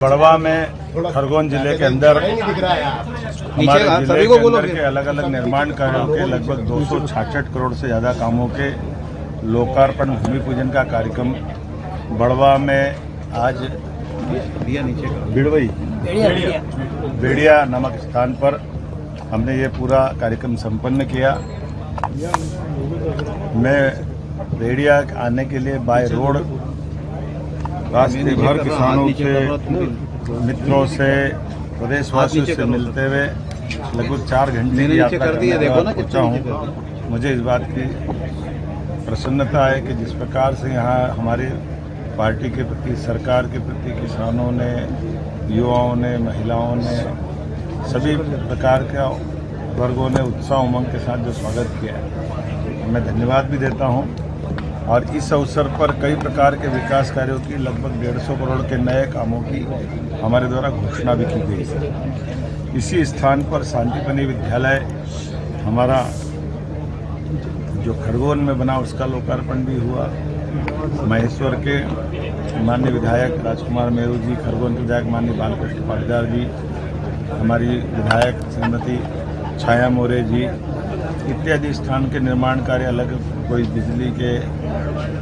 बड़वा में खरगोन जिले के अंदर हमारे जिले के अंदर के अलग अलग निर्माण कार्यों के लगभग 266 करोड़ से ज्यादा कामों के लोकार्पण भूमि पूजन का कार्यक्रम बड़वा में आज बेड़िया नामक स्थान पर हमने ये पूरा कार्यक्रम संपन्न किया। मैं बेड़िया आने के लिए बाय रोड रास्ते भर किसानों के मित्रों से प्रदेशवासियों से मिलते हुए लगभग 4 घंटे की यात्रा करने के बाद पहुंचा हूं। मुझे इस बात की प्रसन्नता है कि जिस प्रकार से यहाँ हमारी पार्टी के प्रति, सरकार के प्रति किसानों ने, युवाओं ने, महिलाओं ने, सभी प्रकार के वर्गों ने उत्साह उमंग के साथ जो स्वागत किया है, मैं धन्यवाद भी देता हूं। और इस अवसर पर कई प्रकार के विकास कार्यों की लगभग 150 करोड़ के नए कामों की हमारे द्वारा घोषणा भी की गई है। इसी स्थान पर शांतिपनी विद्यालय हमारा जो खरगोन में बना उसका लोकार्पण भी हुआ। महेश्वर के माननीय विधायक राजकुमार मेरू जी, खरगोन के विधायक माननीय बालकृष्ण पाटीदार जी, हमारी विधायक श्रीमती छाया मोरे जी इत्यादि स्थान के निर्माण कार्य, अलग कोई बिजली के,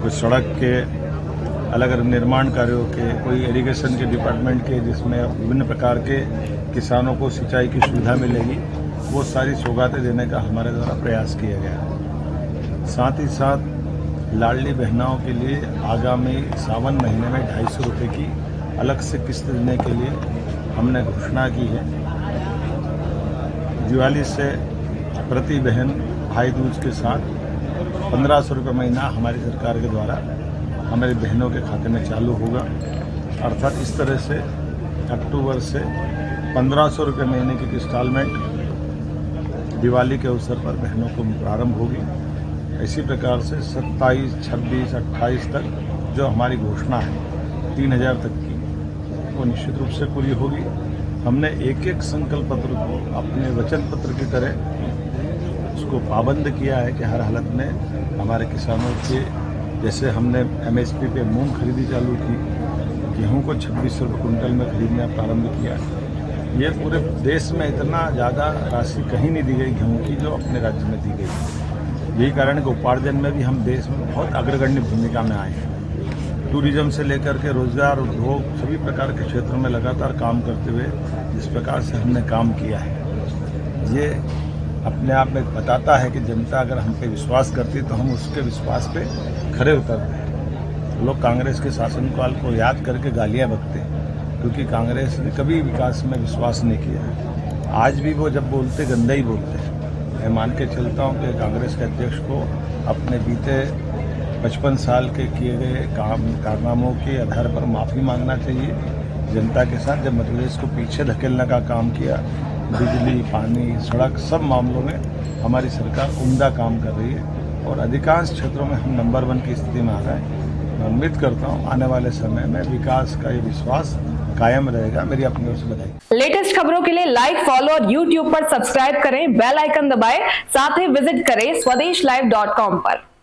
कोई सड़क के, अलग अलग निर्माण कार्यों के, कोई इरिगेशन के डिपार्टमेंट के, जिसमें विभिन्न प्रकार के किसानों को सिंचाई की सुविधा मिलेगी, वो सारी सौगातें देने का हमारे द्वारा प्रयास किया गया। साथ ही साथ लाडली बहनाओं के लिए आगामी सावन महीने में 250 रुपये की अलग से किस्त देने के लिए हमने घोषणा की है। दिवाली से प्रति बहन भाई दूज के साथ 1500 रुपये महीना हमारी सरकार के द्वारा हमारी बहनों के खाते में चालू होगा। अर्थात इस तरह से अक्टूबर से 1500 रुपये महीने की इंस्टॉलमेंट दिवाली के अवसर पर बहनों को प्रारंभ होगी। इसी प्रकार से 27, 26, 28 तक जो हमारी घोषणा है 3000 तक की, वो निश्चित रूप से पूरी होगी। हमने एक एक संकल्प पत्र को अपने वचन पत्र की तरह उसको पाबंद किया है कि हर हालत में हमारे किसानों के, जैसे हमने MSP पे मूंग खरीदी चालू की, गेहूं को 2600 रुपये कुंटल में खरीदना प्रारंभ किया। ये पूरे देश में इतना ज़्यादा राशि कहीं नहीं दी गई गेहूं की जो अपने राज्य में दी गई। यही कारण है कि उपार्जन में भी हम देश में बहुत अग्रगण्य भूमिका में आए हैं। टूरिज्म से लेकर के रोजगार, उद्योग, सभी प्रकार के क्षेत्रों में लगातार काम करते हुए जिस प्रकार से हमने काम किया है, ये अपने आप में बताता है कि जनता अगर हम पे विश्वास करती है तो हम उसके विश्वास पे खरे उतरते हैं। लोग कांग्रेस के शासनकाल को याद करके गालियां बकते हैं, क्योंकि कांग्रेस ने कभी विकास में विश्वास नहीं किया है। आज भी वो जब बोलते गंदा ही बोलते हैं। मैं मान के चलता हूं कि कांग्रेस के अध्यक्ष को अपने बीते 55 साल के किए गए कारनामों के आधार पर माफ़ी मांगना चाहिए जनता के साथ। जब मध्य प्रदेश को पीछे धकेलने का काम किया, बिजली, पानी, सड़क, सब मामलों में हमारी सरकार उम्दा काम कर रही है और अधिकांश क्षेत्रों में हम नंबर 1 की स्थिति में आ रहे हैं। मैं उम्मीद करता हूं आने वाले समय में विकास का ये विश्वास कायम रहेगा। मेरी अपनी ओर से बधाई। लेटेस्ट खबरों के लिए लाइक, फॉलो और YouTube पर सब्सक्राइब करें, बेल आइकन दबाएं, साथ ही विजिट करें SwadeshLive.com पर।